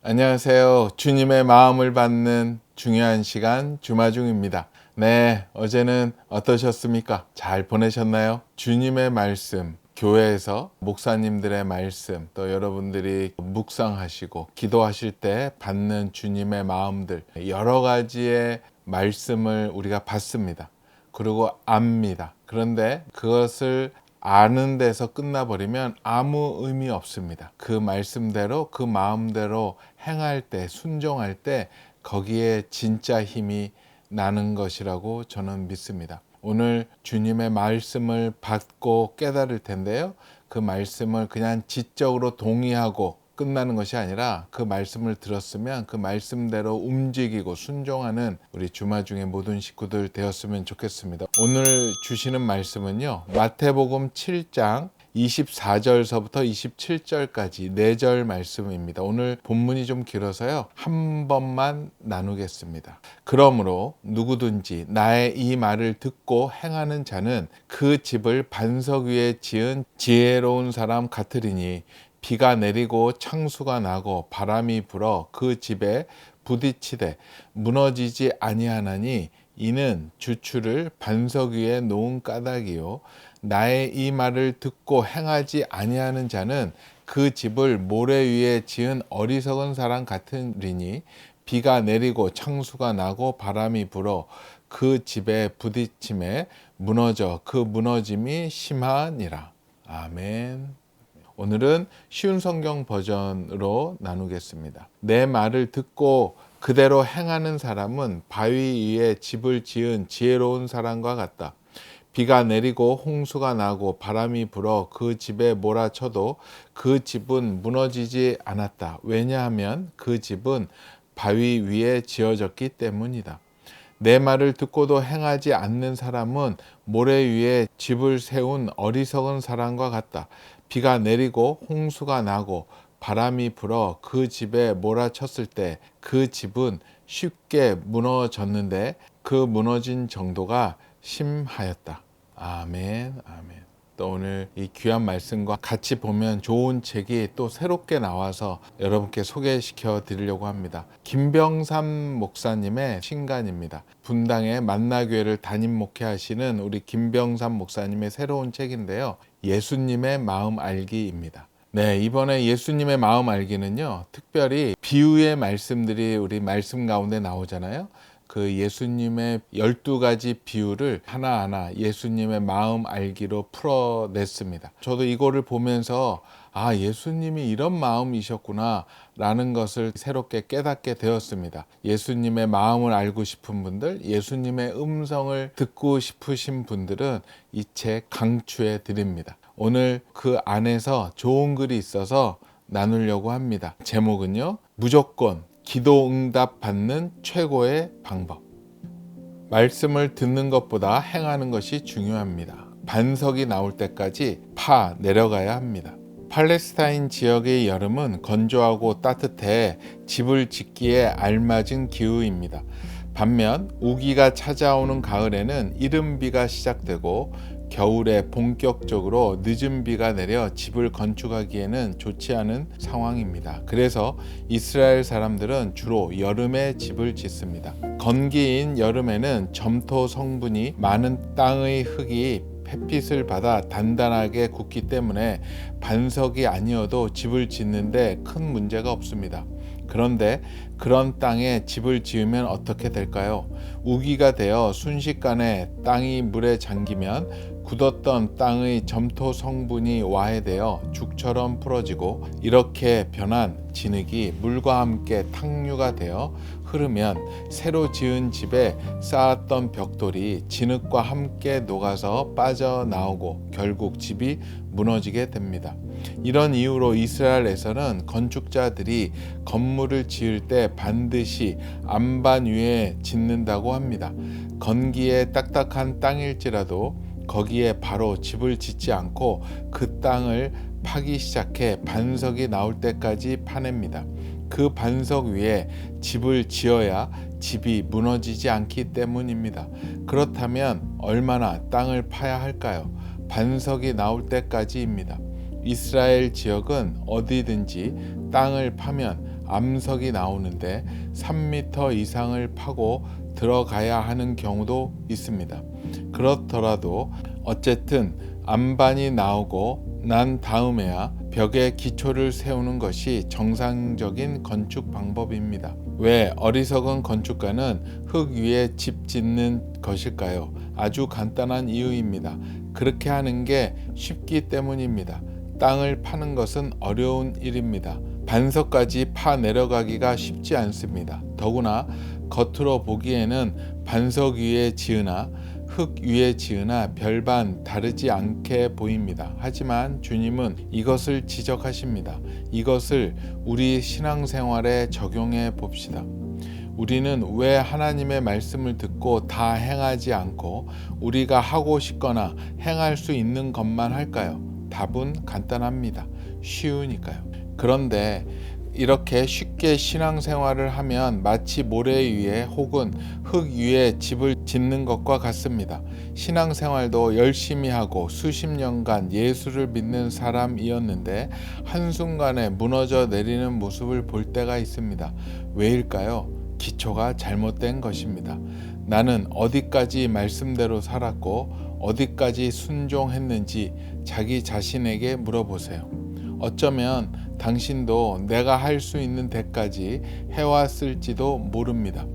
안녕하세요. 주님의 마음을 받는 중요한 시간 주마중입니다. 네, 어제는 어떠셨습니까? 잘 보내셨나요? 주님의 말씀, 교회에서 목사님들의 말씀, 또 여러분들이 묵상하시고 기도하실 때 받는 주님의 마음들, 여러 가지의 말씀을 우리가 받습니다. 그리고 압니다. 그런데 그것을 아는 데서 끝나버리면 아무 의미 없습니다. 그 말씀대로 그 마음대로 행할 때, 순종할 때 거기에 진짜 힘이 나는 것이라고 저는 믿습니다. 오늘 주님의 말씀을 받고 깨달을 텐데요. 그 말씀을 그냥 지적으로 동의하고 끝나는 것이 아니라 그 말씀을 들었으면 그 말씀대로 움직이고 순종하는 우리 주마중의 모든 식구들 되었으면 좋겠습니다. 오늘 주시는 말씀은요, 마태복음 7장 24절서부터 27절까지 4절 말씀입니다. 오늘 본문이 좀 길어서요, 한 번만 나누겠습니다. 그러므로 누구든지 나의 이 말을 듣고 행하는 자는 그 집을 반석 위에 지은 지혜로운 사람 같으리니 비가 내리고 창수가 나고 바람이 불어 그 집에 부딪히되 무너지지 아니하나니 이는 주추를 반석 위에 놓은 까닭이요 나의 이 말을 듣고 행하지 아니하는 자는 그 집을 모래 위에 지은 어리석은 사람 같으리니 비가 내리고 창수가 나고 바람이 불어 그 집에 부딪힘에 무너져 그 무너짐이 심하니라. 아멘. 오늘은 쉬운 성경 버전으로 나누겠습니다. 내 말을 듣고 그대로 행하는 사람은 바위 위에 집을 지은 지혜로운 사람과 같다. 비가 내리고 홍수가 나고 바람이 불어 그 집에 몰아쳐도 그 집은 무너지지 않았다. 왜냐하면 그 집은 바위 위에 지어졌기 때문이다. 내 말을 듣고도 행하지 않는 사람은 모래 위에 집을 세운 어리석은 사람과 같다. 비가 내리고 홍수가 나고 바람이 불어 그 집에 몰아쳤을 때 그 집은 쉽게 무너졌는데 그 무너진 정도가 심하였다. 아멘, 아멘. 또 오늘 이 귀한 말씀과 같이 보면 좋은 책이 또 새롭게 나와서 여러분께 소개시켜 드리려고 합니다. 김병삼 목사님의 신간입니다. 분당의 만나교회를 담임 목회하시는 우리 김병삼 목사님의 새로운 책인데요. 예수님의 마음 알기입니다. 네, 이번에 예수님의 마음 알기는요, 특별히 비유의 말씀들이 우리 말씀 가운데 나오잖아요. 그 예수님의 12가지 비유를 하나하나 예수님의 마음 알기로 풀어냈습니다. 저도 이거를 보면서 예수님이 이런 마음이셨구나 라는 것을 새롭게 깨닫게 되었습니다. 예수님의 마음을 알고 싶은 분들, 예수님의 음성을 듣고 싶으신 분들은 이 책 강추해 드립니다. 오늘 그 안에서 좋은 글이 있어서 나누려고 합니다. 제목은요, 무조건 기도 응답 받는 최고의 방법. 말씀을 듣는 것보다 행하는 것이 중요합니다. 반석이 나올 때까지 파 내려가야 합니다. 팔레스타인 지역의 여름은 건조하고 따뜻해 집을 짓기에 알맞은 기후입니다. 반면 우기가 찾아오는 가을에는 이른 비가 시작되고 겨울에 본격적으로 늦은 비가 내려 집을 건축하기에는 좋지 않은 상황입니다. 그래서 이스라엘 사람들은 주로 여름에 집을 짓습니다. 건기인 여름에는 점토 성분이 많은 땅의 흙이 햇빛을 받아 단단하게 굳기 때문에 반석이 아니어도 집을 짓는데 큰 문제가 없습니다. 그런데 그런 땅에 집을 지으면 어떻게 될까요? 우기가 되어 순식간에 땅이 물에 잠기면 굳었던 땅의 점토 성분이 와해되어 죽처럼 풀어지고 이렇게 변한 진흙이 물과 함께 탕류가 되어 흐르면 새로 지은 집에 쌓았던 벽돌이 진흙과 함께 녹아서 빠져나오고 결국 집이 무너지게 됩니다. 이런 이유로 이스라엘에서는 건축자들이 건물을 지을 때 반드시 안반 위에 짓는다고 합니다. 건기에 딱딱한 땅일지라도 거기에 바로 집을 짓지 않고 그 땅을 파기 시작해 반석이 나올 때까지 파냅니다. 그 반석 위에 집을 지어야 집이 무너지지 않기 때문입니다. 그렇다면 얼마나 땅을 파야 할까요? 반석이 나올 때까지입니다. 이스라엘 지역은 어디든지 땅을 파면 암석이 나오는데 3m 이상을 파고 들어가야 하는 경우도 있습니다. 그렇더라도 어쨌든 안반이 나오고 난 다음에야 벽에 기초를 세우는 것이 정상적인 건축 방법입니다. 왜 어리석은 건축가는 흙 위에 집 짓는 것일까요? 아주 간단한 이유입니다. 그렇게 하는 게 쉽기 때문입니다. 땅을 파는 것은 어려운 일입니다. 반석까지 파 내려가기가 쉽지 않습니다. 더구나 겉으로 보기에는 반석 위에 지으나 흙 위에 지으나 별반 다르지 않게 보입니다. 하지만 주님은 이것을 지적하십니다. 이것을 우리 신앙생활에 적용해 봅시다. 우리는 왜 하나님의 말씀을 듣고 다 행하지 않고 우리가 하고 싶거나 행할 수 있는 것만 할까요? 답은 간단합니다. 쉬우니까요. 그런데 이렇게 쉽게 신앙생활을 하면 마치 모래 위에 혹은 흙 위에 집을 짓는 것과 같습니다. 신앙생활도 열심히 하고 수십 년간 예수를 믿는 사람이었는데 한순간에 무너져 내리는 모습을 볼 때가 있습니다. 왜일까요? 기초가 잘못된 것입니다. 나는 어디까지 말씀대로 살았고 어디까지 순종했는지 자기 자신에게 물어보세요. 어쩌면 당신도 내가 할 수 있는 데까지 해왔을지도 모릅니다.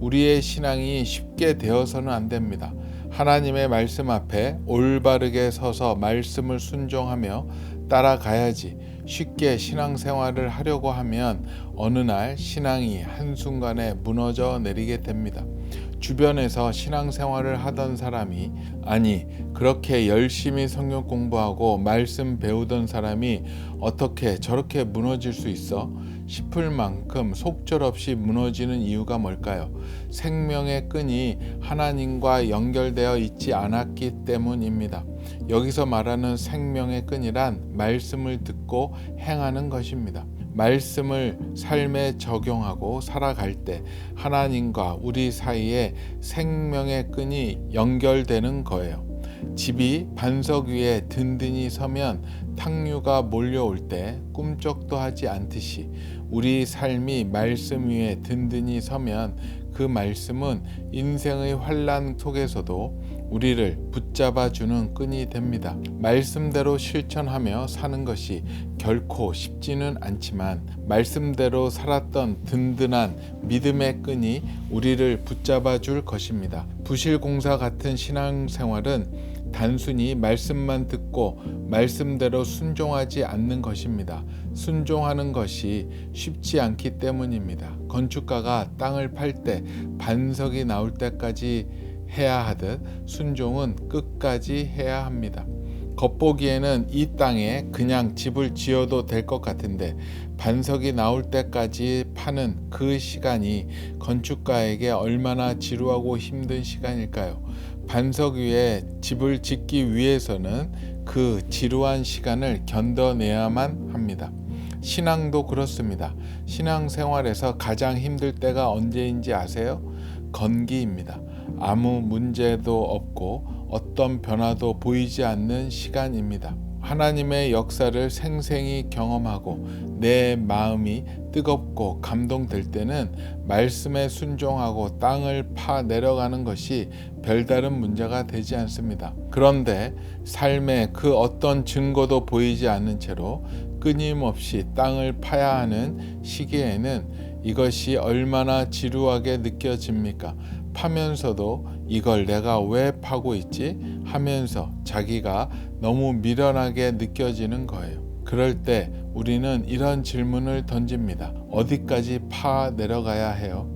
우리의 신앙이 쉽게 되어서는 안 됩니다. 하나님의 말씀 앞에 올바르게 서서 말씀을 순종하며 따라가야지. 쉽게 신앙생활을 하려고 하면 어느 날 신앙이 한순간에 무너져 내리게 됩니다. 주변에서 신앙생활을 하던 사람이 아니 그렇게 열심히 성경 공부하고 말씀 배우던 사람이 어떻게 저렇게 무너질 수 있어? 싶을 만큼 속절없이 무너지는 이유가 뭘까요? 생명의 끈이 하나님과 연결되어 있지 않았기 때문입니다. 여기서 말하는 생명의 끈이란 말씀을 듣고 행하는 것입니다. 말씀을 삶에 적용하고 살아갈 때 하나님과 우리 사이에 생명의 끈이 연결되는 거예요. 집이 반석 위에 든든히 서면 탕류가 몰려올 때 꿈쩍도 하지 않듯이 우리 삶이 말씀 위에 든든히 서면 그 말씀은 인생의 환난 속에서도 우리를 붙잡아주는 끈이 됩니다. 말씀대로 실천하며 사는 것이 결코 쉽지는 않지만 말씀대로 살았던 든든한 믿음의 끈이 우리를 붙잡아줄 것입니다. 부실공사 같은 신앙생활은 단순히 말씀만 듣고 말씀대로 순종하지 않는 것입니다. 순종하는 것이 쉽지 않기 때문입니다. 건축가가 땅을 팔 때 반석이 나올 때까지 해야 하듯 순종은 끝까지 해야 합니다. 겉보기에는 이 땅에 그냥 집을 지어도 될 것 같은데 반석이 나올 때까지 파는 그 시간이 건축가에게 얼마나 지루하고 힘든 시간일까요? 반석 위에 집을 짓기 위해서는 그 지루한 시간을 견뎌내야만 합니다. 신앙도 그렇습니다. 신앙생활에서 가장 힘들 때가 언제인지 아세요? 건기입니다. 아무 문제도 없고 어떤 변화도 보이지 않는 시간입니다. 하나님의 역사를 생생히 경험하고 내 마음이 뜨겁고 감동될 때는 말씀에 순종하고 땅을 파 내려가는 것이 별다른 문제가 되지 않습니다. 그런데 삶에 그 어떤 증거도 보이지 않는 채로 끊임없이 땅을 파야 하는 시기에는 이것이 얼마나 지루하게 느껴집니까? 파면서도 이걸 내가 왜 파고 있지? 하면서 자기가 너무 미련하게 느껴지는 거예요. 그럴 때 우리는 이런 질문을 던집니다. 어디까지 파 내려가야 해요?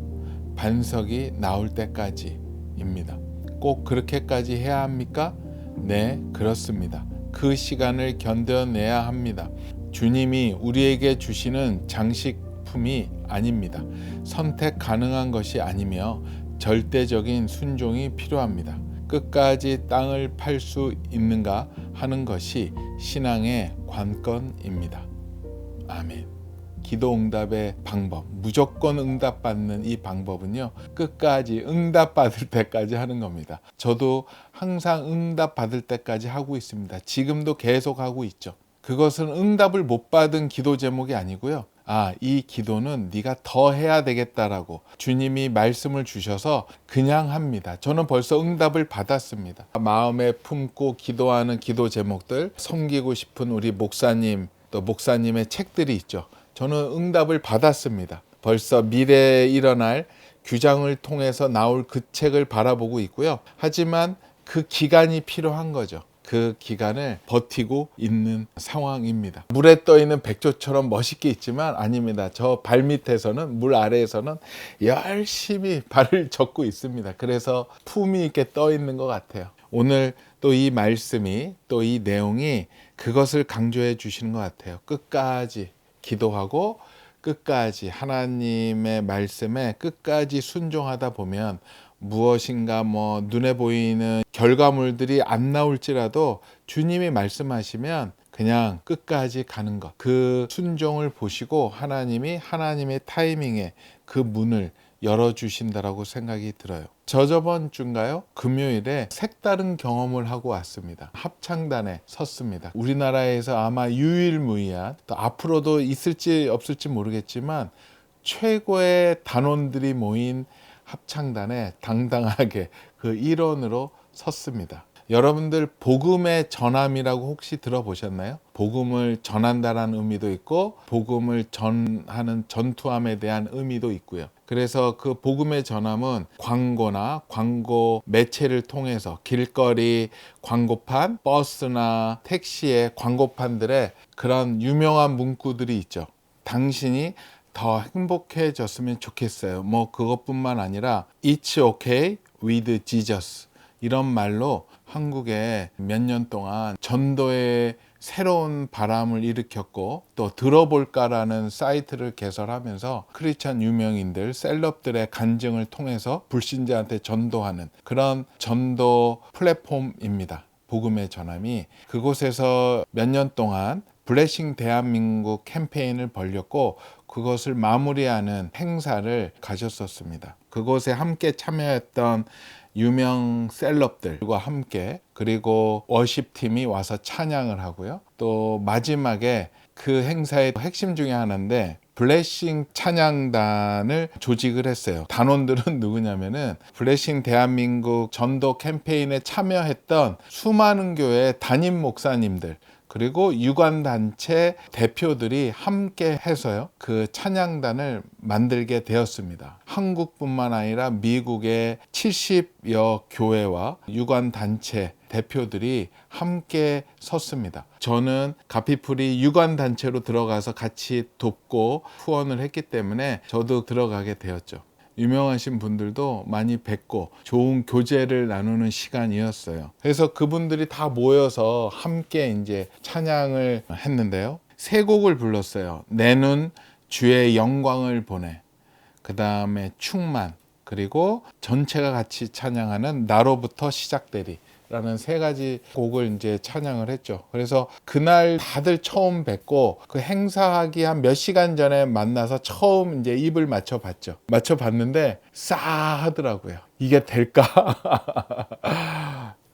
반석이 나올 때까지입니다. 꼭 그렇게까지 해야 합니까? 네, 그렇습니다. 그 시간을 견뎌내야 합니다. 주님이 우리에게 주시는 장식품이 아닙니다. 선택 가능한 것이 아니며 절대적인 순종이 필요합니다. 끝까지 땅을 팔 수 있는가 하는 것이 신앙의 관건입니다. 아멘. 기도 응답의 방법, 무조건 응답받는 이 방법은요, 끝까지 응답받을 때까지 하는 겁니다. 저도 항상 응답받을 때까지 하고 있습니다. 지금도 계속 하고 있죠. 그것은 응답을 못 받은 기도 제목이 아니고요. 이 기도는 네가 더 해야 되겠다라고 주님이 말씀을 주셔서 그냥 합니다. 저는 벌써 응답을 받았습니다. 마음에 품고 기도하는 기도 제목들, 섬기고 싶은 우리 목사님, 또 목사님의 책들이 있죠. 저는 응답을 받았습니다. 벌써 미래에 일어날 규장을 통해서 나올 그 책을 바라보고 있고요. 하지만 그 기간이 필요한 거죠. 그 기간을 버티고 있는 상황입니다. 물에 떠 있는 백조처럼 멋있게 있지만 아닙니다. 저 발밑에서는, 물 아래에서는 열심히 발을 젓고 있습니다. 그래서 품위 있게 떠 있는 것 같아요. 오늘 또 이 말씀이, 또 이 내용이 그것을 강조해 주시는 것 같아요. 끝까지 기도하고 끝까지 하나님의 말씀에 끝까지 순종하다 보면 무엇인가 눈에 보이는 결과물들이 안 나올지라도 주님이 말씀하시면 그냥 끝까지 가는 것, 그 순종을 보시고 하나님이 하나님의 타이밍에 그 문을 열어주신다라고 생각이 들어요. 저번 주인가요? 금요일에 색다른 경험을 하고 왔습니다. 합창단에 섰습니다. 우리나라에서 아마 유일무이한, 또 앞으로도 있을지 없을지 모르겠지만 최고의 단원들이 모인 합창단에 당당하게 그 일원으로 섰습니다. 여러분들 복음의 전함이라고 혹시 들어보셨나요? 복음을 전한다라는 의미도 있고 복음을 전하는 전투함에 대한 의미도 있고요. 그래서 그 복음의 전함은 광고나 광고 매체를 통해서 길거리 광고판, 버스나 택시의 광고판들의 그런 유명한 문구들이 있죠. 당신이 더 행복해졌으면 좋겠어요. 그것뿐만 아니라 It's okay with Jesus, 이런 말로 한국에 몇 년 동안 전도의 새로운 바람을 일으켰고, 또 들어볼까라는 사이트를 개설하면서 크리스찬 유명인들, 셀럽들의 간증을 통해서 불신자한테 전도하는 그런 전도 플랫폼입니다. 복음의 전함이 그곳에서 몇 년 동안 블레싱 대한민국 캠페인을 벌였고 그것을 마무리하는 행사를 가졌었습니다. 그곳에 함께 참여했던 유명 셀럽들과 함께, 그리고 워십팀이 와서 찬양을 하고요. 또 마지막에 그 행사의 핵심 중에 하나인데 블레싱 찬양단을 조직을 했어요. 단원들은 누구냐면은 블레싱 대한민국 전도 캠페인에 참여했던 수많은 교회 담임 목사님들, 그리고 유관단체 대표들이 함께 해서요, 그 찬양단을 만들게 되었습니다. 한국뿐만 아니라 미국의 70여 교회와 유관단체 대표들이 함께 섰습니다. 저는 가피풀이 유관단체로 들어가서 같이 돕고 후원을 했기 때문에 저도 들어가게 되었죠. 유명하신 분들도 많이 뵙고 좋은 교제를 나누는 시간이었어요. 그래서 그분들이 다 모여서 함께 이제 찬양을 했는데요. 세 곡을 불렀어요. 내 눈 주의 영광을 보내, 그 다음에 충만, 그리고 전체가 같이 찬양하는 나로부터 시작되리 라는 세 가지 곡을 이제 찬양을 했죠. 그래서 그날 다들 처음 뵙고 그 행사하기 한 몇 시간 전에 만나서 처음 이제 입을 맞춰봤죠. 맞춰봤는데 싸하더라고요. 이게 될까?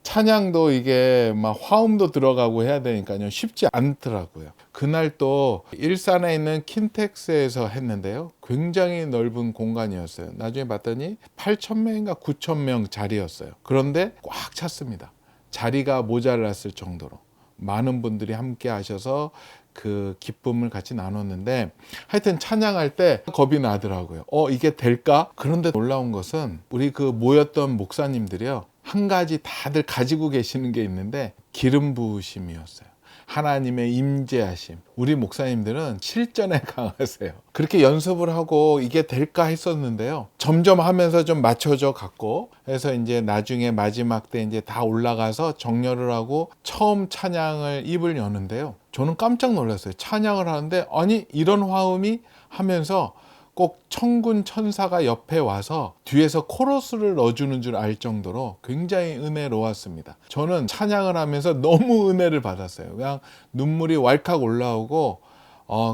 찬양도 이게 막 화음도 들어가고 해야 되니까요. 쉽지 않더라고요. 그날 또 일산에 있는 킨텍스에서 했는데요. 굉장히 넓은 공간이었어요. 나중에 봤더니 8,000명인가 9,000명 자리였어요. 그런데 꽉 찼습니다. 자리가 모자랐을 정도로 많은 분들이 함께 하셔서 그 기쁨을 같이 나눴는데, 하여튼 찬양할 때 겁이 나더라고요. 이게 될까? 그런데 놀라운 것은 우리 그 모였던 목사님들이요, 한 가지 다들 가지고 계시는 게 있는데 기름 부으심이었어요. 하나님의 임재하심. 우리 목사님들은 실전에 강하세요. 그렇게 연습을 하고 이게 될까 했었는데요. 점점 하면서 좀 맞춰져 갔고, 그래서 이제 나중에 마지막 때 이제 다 올라가서 정렬을 하고 처음 찬양을 입을 여는데요. 저는 깜짝 놀랐어요. 찬양을 하는데 아니 이런 화음이 하면서 꼭 천군 천사가 옆에 와서 뒤에서 코러스를 넣어주는 줄 알 정도로 굉장히 은혜로웠습니다. 저는 찬양을 하면서 너무 은혜를 받았어요. 그냥 눈물이 왈칵 올라오고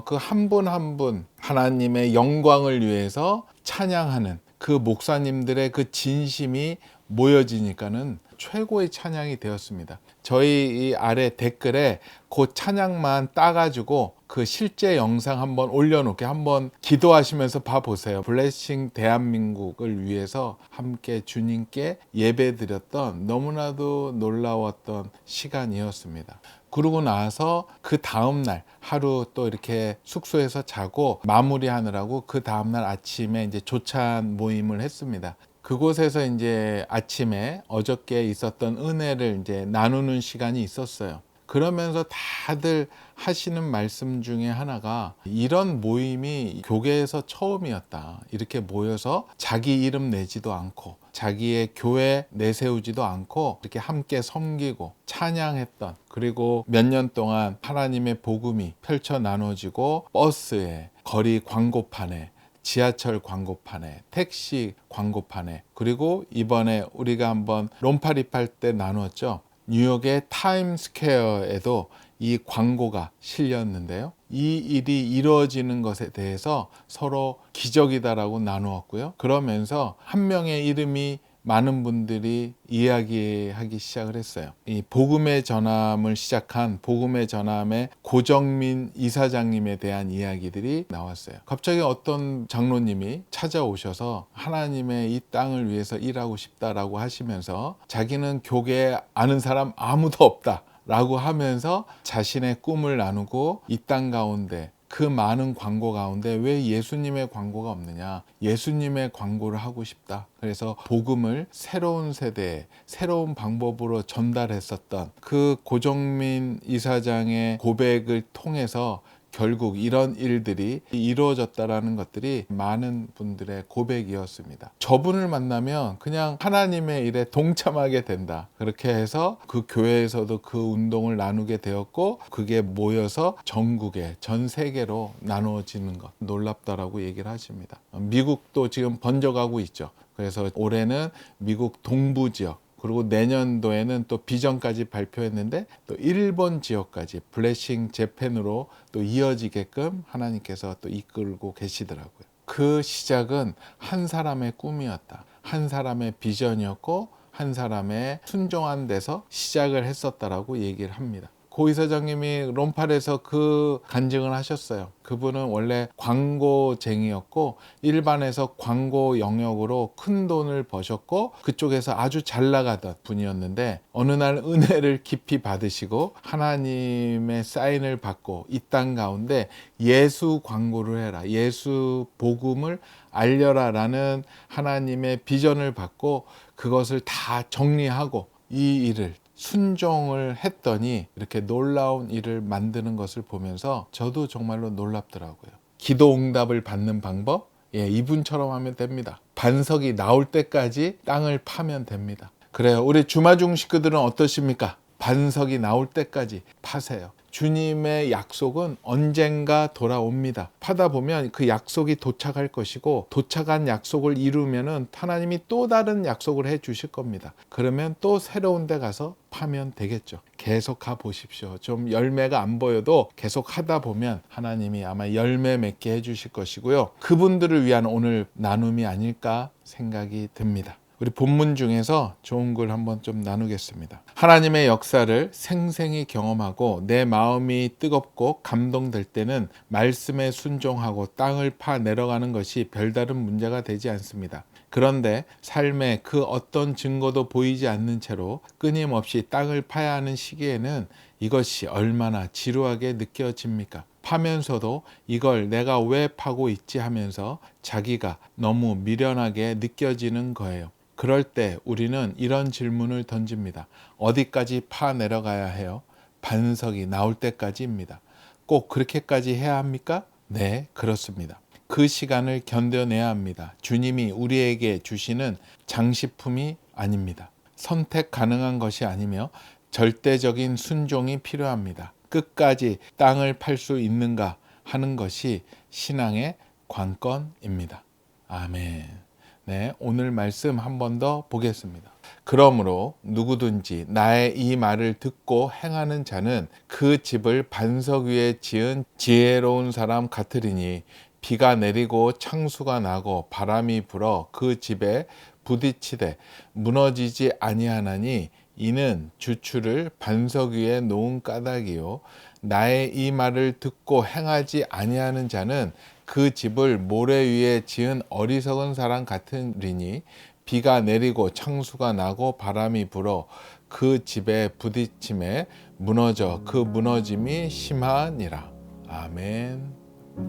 그 한 분 한 분 하나님의 영광을 위해서 찬양하는 그 목사님들의 그 진심이 모여지니까는 최고의 찬양이 되었습니다. 저희 이 아래 댓글에 그 찬양만 따가지고 그 실제 영상 한번 올려놓게 한번 기도하시면서 봐보세요. 블레싱 대한민국을 위해서 함께 주님께 예배드렸던 너무나도 놀라웠던 시간이었습니다. 그러고 나서 그 다음날 하루 또 이렇게 숙소에서 자고 마무리하느라고 그 다음날 아침에 이제 조찬 모임을 했습니다. 그곳에서 이제 아침에 어저께 있었던 은혜를 이제 나누는 시간이 있었어요. 그러면서 다들 하시는 말씀 중에 하나가 이런 모임이 교회에서 처음이었다. 이렇게 모여서 자기 이름 내지도 않고 자기의 교회 내세우지도 않고 이렇게 함께 섬기고 찬양했던, 그리고 몇 년 동안 하나님의 복음이 펼쳐 나눠지고 버스에, 거리 광고판에, 지하철 광고판에, 택시 광고판에, 그리고 이번에 우리가 한번 롬파리팔 때 나눴죠. 뉴욕의 타임스퀘어에도 이 광고가 실렸는데요. 이 일이 이루어지는 것에 대해서 서로 기적이다라고 나누었고요. 그러면서 한 명의 이름이 많은 분들이 이야기하기 시작을 했어요. 이 복음의 전함을 시작한 복음의 전함의 고정민 이사장님에 대한 이야기들이 나왔어요. 갑자기 어떤 장로님이 찾아오셔서 하나님의 이 땅을 위해서 일하고 싶다라고 하시면서 자기는 교계에 아는 사람 아무도 없다 라고 하면서 자신의 꿈을 나누고 이 땅 가운데 그 많은 광고 가운데 왜 예수님의 광고가 없느냐, 예수님의 광고를 하고 싶다. 그래서 복음을 새로운 세대에 새로운 방법으로 전달했었던 그 고정민 이사장의 고백을 통해서 결국 이런 일들이 이루어졌다라는 것들이 많은 분들의 고백이었습니다. 저분을 만나면 그냥 하나님의 일에 동참하게 된다. 그렇게 해서 그 교회에서도 그 운동을 나누게 되었고, 그게 모여서 전국에, 전 세계로 나누어지는 것, 놀랍다라고 얘기를 하십니다. 미국도 지금 번져가고 있죠. 그래서 올해는 미국 동부 지역, 그리고 내년도에는 또 비전까지 발표했는데 또 일본 지역까지 블레싱 재팬으로 또 이어지게끔 하나님께서 또 이끌고 계시더라고요. 그 시작은 한 사람의 꿈이었다. 한 사람의 비전이었고 한 사람의 순종한 데서 시작을 했었다라고 얘기를 합니다. 고 이사장님이 롬팔에서 그 간증을 하셨어요. 그분은 원래 광고쟁이였고 일반에서 광고 영역으로 큰 돈을 버셨고 그쪽에서 아주 잘 나가던 분이었는데 어느 날 은혜를 깊이 받으시고 하나님의 사인을 받고 이 땅 가운데 예수 광고를 해라, 예수 복음을 알려라 라는 하나님의 비전을 받고 그것을 다 정리하고 이 일을 순종을 했더니 이렇게 놀라운 일을 만드는 것을 보면서 저도 정말로 놀랍더라고요. 기도 응답을 받는 방법? 이분처럼 하면 됩니다. 반석이 나올 때까지 땅을 파면 됩니다. 그래요. 우리 주마중 식구들은 어떠십니까? 반석이 나올 때까지 파세요. 주님의 약속은 언젠가 돌아옵니다. 파다 보면 그 약속이 도착할 것이고 도착한 약속을 이루면은 하나님이 또 다른 약속을 해 주실 겁니다. 그러면 또 새로운 데 가서 파면 되겠죠. 계속 가 보십시오. 좀 열매가 안 보여도 계속 하다 보면 하나님이 아마 열매 맺게 해 주실 것이고요. 그분들을 위한 오늘 나눔이 아닐까 생각이 듭니다. 우리 본문 중에서 좋은 글 한번 좀 나누겠습니다. 하나님의 역사를 생생히 경험하고 내 마음이 뜨겁고 감동될 때는 말씀에 순종하고 땅을 파 내려가는 것이 별다른 문제가 되지 않습니다. 그런데 삶에 그 어떤 증거도 보이지 않는 채로 끊임없이 땅을 파야 하는 시기에는 이것이 얼마나 지루하게 느껴집니까? 파면서도 이걸 내가 왜 파고 있지 하면서 자기가 너무 미련하게 느껴지는 거예요. 그럴 때 우리는 이런 질문을 던집니다. 어디까지 파 내려가야 해요? 반석이 나올 때까지입니다. 꼭 그렇게까지 해야 합니까? 네, 그렇습니다. 그 시간을 견뎌내야 합니다. 주님이 우리에게 주시는 장식품이 아닙니다. 선택 가능한 것이 아니며 절대적인 순종이 필요합니다. 끝까지 땅을 팔 수 있는가 하는 것이 신앙의 관건입니다. 아멘. 네, 오늘 말씀 한 번 더 보겠습니다. 그러므로 누구든지 나의 이 말을 듣고 행하는 자는 그 집을 반석 위에 지은 지혜로운 사람 같으리니 비가 내리고 창수가 나고 바람이 불어 그 집에 부딪히되 무너지지 아니하나니 이는 주추를 반석 위에 놓은 까닭이요 나의 이 말을 듣고 행하지 아니하는 자는 그 집을 모래 위에 지은 어리석은 사람 같으리니 비가 내리고 창수가 나고 바람이 불어 그 집에 부딪힘에 무너져 그 무너짐이 심하니라. 아멘.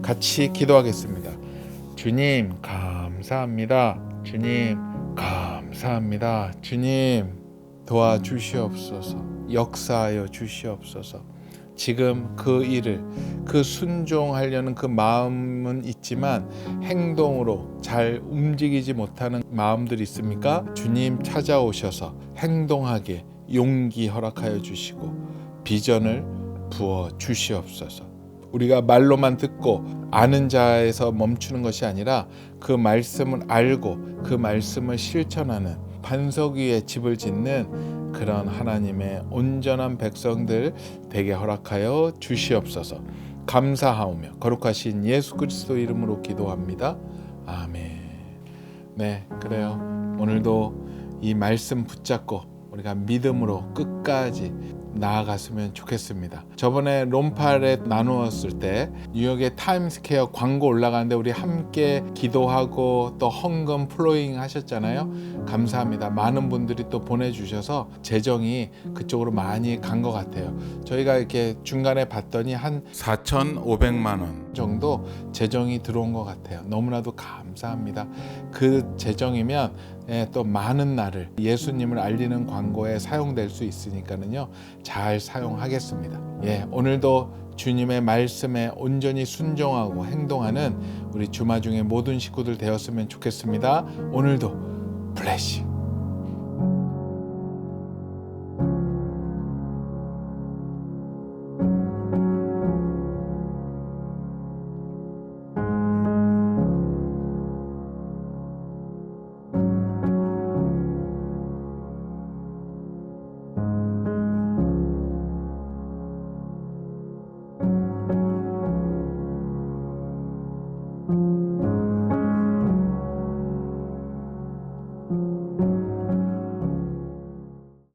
같이 기도하겠습니다. 주님 감사합니다. 주님 감사합니다. 주님 도와주시옵소서. 역사하여 주시옵소서. 지금 그 일을 그 순종하려는 그 마음은 있지만 행동으로 잘 움직이지 못하는 마음들이 있습니까? 주님 찾아오셔서 행동하게 용기 허락하여 주시고 비전을 부어 주시옵소서. 우리가 말로만 듣고 아는 자에서 멈추는 것이 아니라 그 말씀을 알고 그 말씀을 실천하는 반석 위에 집을 짓는 그런 하나님의 온전한 백성들 되게 허락하여 주시옵소서. 감사하오며 거룩하신 예수 그리스도 이름으로 기도합니다. 아멘. 네, 그래요. 오늘도 이 말씀 붙잡고 우리가 믿음으로 끝까지 나아갔으면 좋겠습니다. 저번에 롬팔에 나누었을 때 뉴욕의 타임스퀘어 광고 올라가는데 우리 함께 기도하고 또 헌금 플로잉 하셨잖아요. 감사합니다. 많은 분들이 또 보내주셔서 재정이 그쪽으로 많이 간 것 같아요. 저희가 이렇게 중간에 봤더니 한 4,500만 원 정도 재정이 들어온 것 같아요. 너무나도 감사합니다. 그 재정이면 또 많은 날을 예수님을 알리는 광고에 사용될 수 있으니까는요, 잘 사용하겠습니다. 오늘도 주님의 말씀에 온전히 순종하고 행동하는 우리 주마중의 모든 식구들 되었으면 좋겠습니다. 오늘도 블레싱.